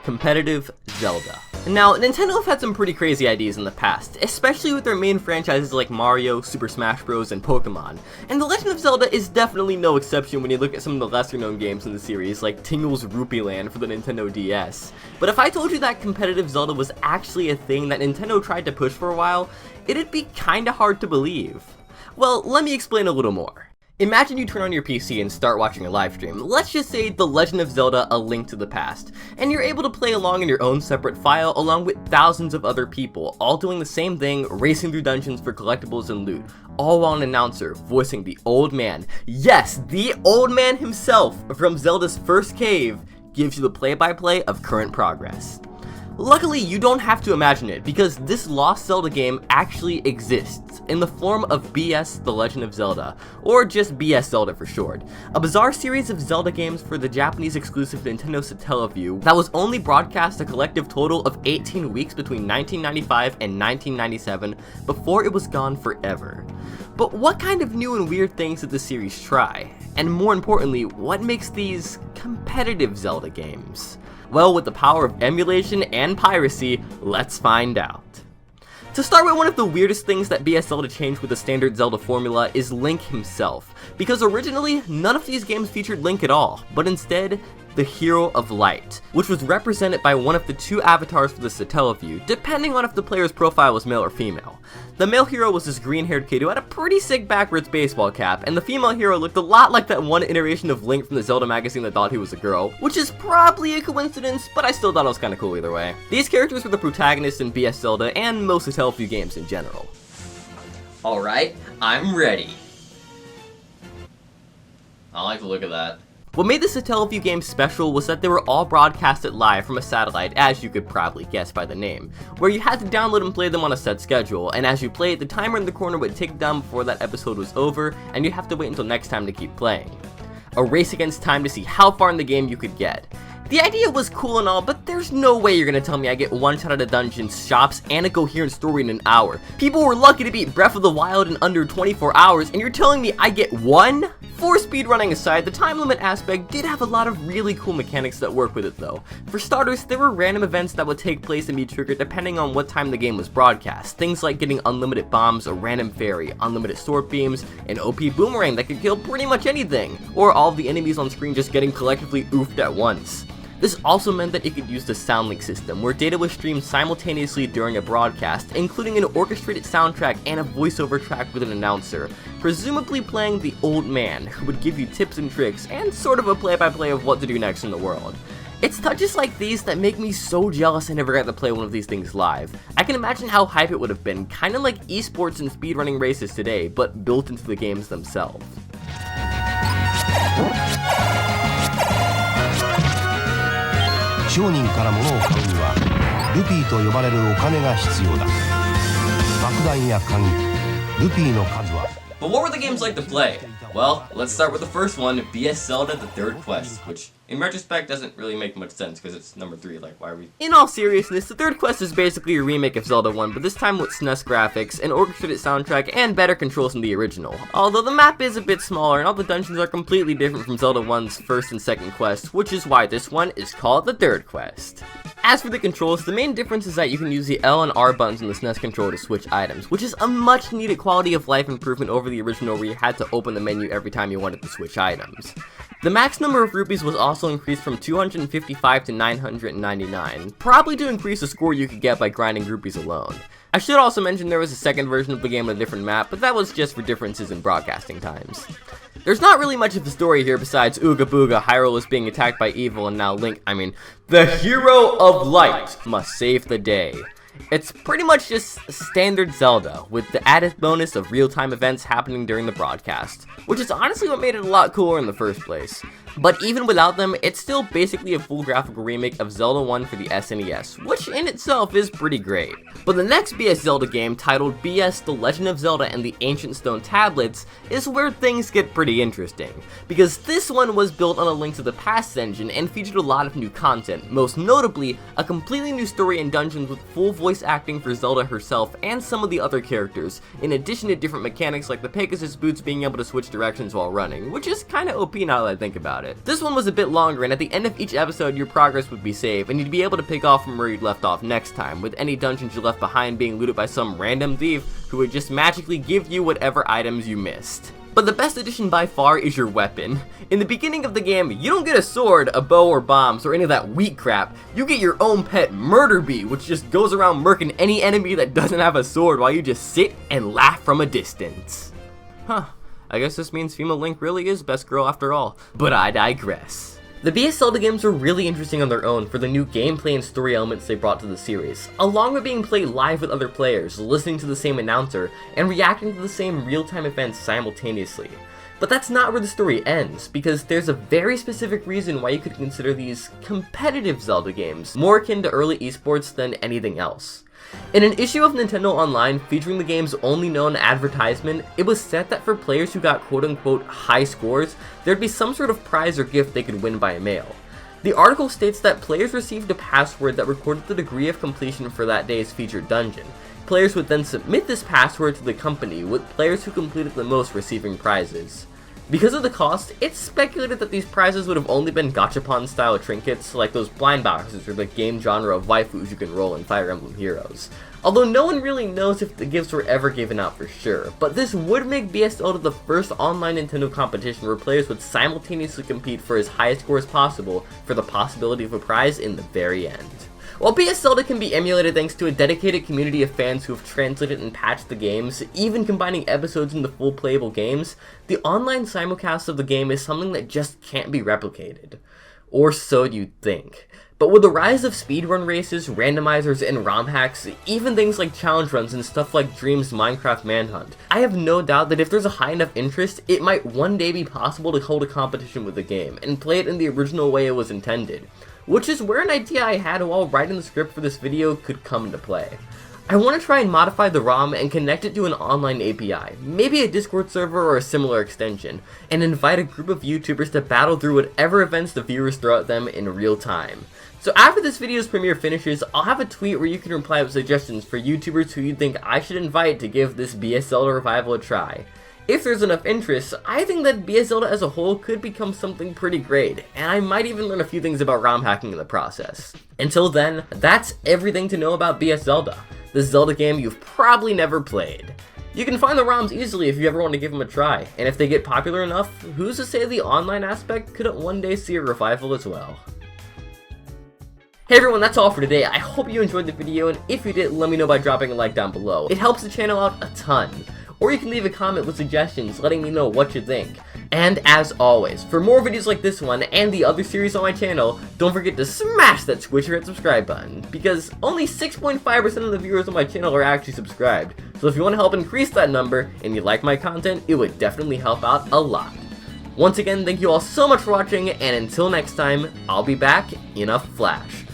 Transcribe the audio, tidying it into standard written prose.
competitive Zelda. Now, Nintendo have had some pretty crazy ideas in the past, especially with their main franchises like Mario, Super Smash Bros, and Pokemon, and The Legend of Zelda is definitely no exception when you look at some of the lesser known games in the series, like Tingle's Rupee Land for the Nintendo DS. But if I told you that competitive Zelda was actually a thing that Nintendo tried to push for a while, it'd be kinda hard to believe. Well, let me explain a little more. Imagine you turn on your PC and start watching a live stream, let's just say The Legend of Zelda A Link to the Past, and you're able to play along in your own separate file along with thousands of other people, all doing the same thing, racing through dungeons for collectibles and loot, all while an announcer voicing the old man, yes, the old man himself from Zelda's first cave, gives you the play-by-play of current progress. Luckily, you don't have to imagine it, because this lost Zelda game actually exists, in the form of BS The Legend of Zelda, or just BS Zelda for short, a bizarre series of Zelda games for the Japanese exclusive Nintendo Satellaview that was only broadcast a collective total of 18 weeks between 1995 and 1997 before it was gone forever. But what kind of new and weird things did the series try? And more importantly, what makes these competitive Zelda games? Well, with the power of emulation and piracy, let's find out. To start with, one of the weirdest things that BS Zelda changed with the standard Zelda formula is Link himself, because originally, none of these games featured Link at all, but instead, the Hero of Light, which was represented by one of the two avatars for the Satellaview, depending on if the player's profile was male or female. The male hero was this green-haired kid who had a pretty sick backwards baseball cap, and the female hero looked a lot like that one iteration of Link from the Zelda magazine that thought he was a girl, which is probably a coincidence, but I still thought it was kinda cool either way. These characters were the protagonists in BS Zelda and most Satellaview games in general. Alright, I'm ready. I like the look of that. What made the Satellaview games special was that they were all broadcasted live from a satellite, as you could probably guess by the name, where you had to download and play them on a set schedule, and as you played, the timer in the corner would tick down before that episode was over, and you'd have to wait until next time to keep playing. A race against time to see how far in the game you could get. The idea was cool and all, but there's no way you're gonna tell me I get one shot at a dungeon, shops, and a coherent story in an hour. People were lucky to beat Breath of the Wild in under 24 hours, and you're telling me I get one? For speedrunning aside, the time limit aspect did have a lot of really cool mechanics that work with it though. For starters, there were random events that would take place and be triggered depending on what time the game was broadcast. Things like getting unlimited bombs, a random fairy, unlimited sword beams, an OP boomerang that could kill pretty much anything, or all of the enemies on screen just getting collectively oofed at once. This also meant that it could use the soundlink system, where data was streamed simultaneously during a broadcast, including an orchestrated soundtrack and a voiceover track with an announcer, presumably playing the old man, who would give you tips and tricks, and sort of a play-by-play of what to do next in the world. It's touches like these that make me so jealous I never got to play one of these things live. I can imagine how hype it would have been, kinda like esports and speedrunning races today, but built into the games themselves. 商人から物を買うにはルピーと呼ばれるお金が必要だ。爆弾や鍵、ルピーの数は。 But what were the games like to play? Well, let's start with the first one, BS Zelda The Third Quest, which in retrospect doesn't really make much sense because it's number 3, like why are we... In all seriousness, The Third Quest is basically a remake of Zelda 1, but this time with SNES graphics, an orchestrated soundtrack, and better controls than the original. Although the map is a bit smaller and all the dungeons are completely different from Zelda 1's first and second quest, which is why this one is called The Third Quest. As for the controls, the main difference is that you can use the L and R buttons on the SNES controller to switch items, which is a much needed quality of life improvement over the original where you had to open the menu every time you wanted to switch items. The max number of rupees was also increased from 255 to 999, probably to increase the score you could get by grinding rupees alone. I should also mention there was a second version of the game on a different map, but that was just for differences in broadcasting times. There's not really much of a story here besides Ooga Booga, Hyrule is being attacked by evil, and now Link, the Hero of Light, must save the day. It's pretty much just standard Zelda, with the added bonus of real-time events happening during the broadcast, which is honestly what made it a lot cooler in the first place. But even without them, it's still basically a full graphical remake of Zelda 1 for the SNES, which in itself is pretty great. But the next BS Zelda game, titled BS The Legend of Zelda and the Ancient Stone Tablets, is where things get pretty interesting, because this one was built on a Link to the Past engine and featured a lot of new content, most notably a completely new story and dungeons with full voice acting for Zelda herself and some of the other characters, in addition to different mechanics like the Pegasus boots being able to switch directions while running, which is kinda OP now that I think about it. it. This one was a bit longer, and at the end of each episode your progress would be saved, and you'd be able to pick off from where you'd left off next time, with any dungeons you left behind being looted by some random thief who would just magically give you whatever items you missed. But the best addition by far is your weapon. In the beginning of the game, you don't get a sword, a bow, or bombs, or any of that weak crap. You get your own pet Murder Bee, which just goes around murking any enemy that doesn't have a sword while you just sit and laugh from a distance. Huh, I guess this means female Link really is best girl after all, but I digress. The BS Zelda games are really interesting on their own for the new gameplay and story elements they brought to the series, along with being played live with other players, listening to the same announcer, and reacting to the same real-time events simultaneously. But that's not where the story ends, because there's a very specific reason why you could consider these competitive Zelda games more akin to early esports than anything else. In an issue of Nintendo Online featuring the game's only known advertisement, it was said that for players who got quote-unquote high scores, there'd be some sort of prize or gift they could win by mail. The article states that players received a password that recorded the degree of completion for that day's featured dungeon. Players would then submit this password to the company, with players who completed the most receiving prizes. Because of the cost, it's speculated that these prizes would have only been gachapon style trinkets like those blind boxes or the game genre of waifus you can roll in Fire Emblem Heroes. Although no one really knows if the gifts were ever given out for sure, but this would make BS Zelda the first online Nintendo competition where players would simultaneously compete for as high a score as possible for the possibility of a prize in the very end. While BS Zelda can be emulated thanks to a dedicated community of fans who have translated and patched the games, even combining episodes into full playable games, the online simulcast of the game is something that just can't be replicated. Or so you'd think. But with the rise of speedrun races, randomizers, and ROM hacks, even things like challenge runs and stuff like Dream's Minecraft Manhunt, I have no doubt that if there's a high enough interest, it might one day be possible to hold a competition with the game, and play it in the original way it was intended. Which is where an idea I had while writing the script for this video could come into play. I want to try and modify the ROM and connect it to an online API, maybe a Discord server or a similar extension, and invite a group of YouTubers to battle through whatever events the viewers throw at them in real time. So after this video's premiere finishes, I'll have a tweet where you can reply with suggestions for YouTubers who you think I should invite to give this BS Zelda revival a try. If there's enough interest, I think that BS Zelda as a whole could become something pretty great, and I might even learn a few things about ROM hacking in the process. Until then, that's everything to know about BS Zelda, the Zelda game you've probably never played. You can find the ROMs easily if you ever want to give them a try, and if they get popular enough, who's to say the online aspect couldn't one day see a revival as well. Hey everyone, that's all for today. I hope you enjoyed the video, and if you did, let me know by dropping a like down below. It helps the channel out a ton. Or you can leave a comment with suggestions letting me know what you think. And as always, for more videos like this one and the other series on my channel, don't forget to smash that squish or hit subscribe button, because only 6.5% of the viewers on my channel are actually subscribed. So if you want to help increase that number and you like my content, it would definitely help out a lot. Once again, thank you all so much for watching, and until next time, I'll be back in a flash.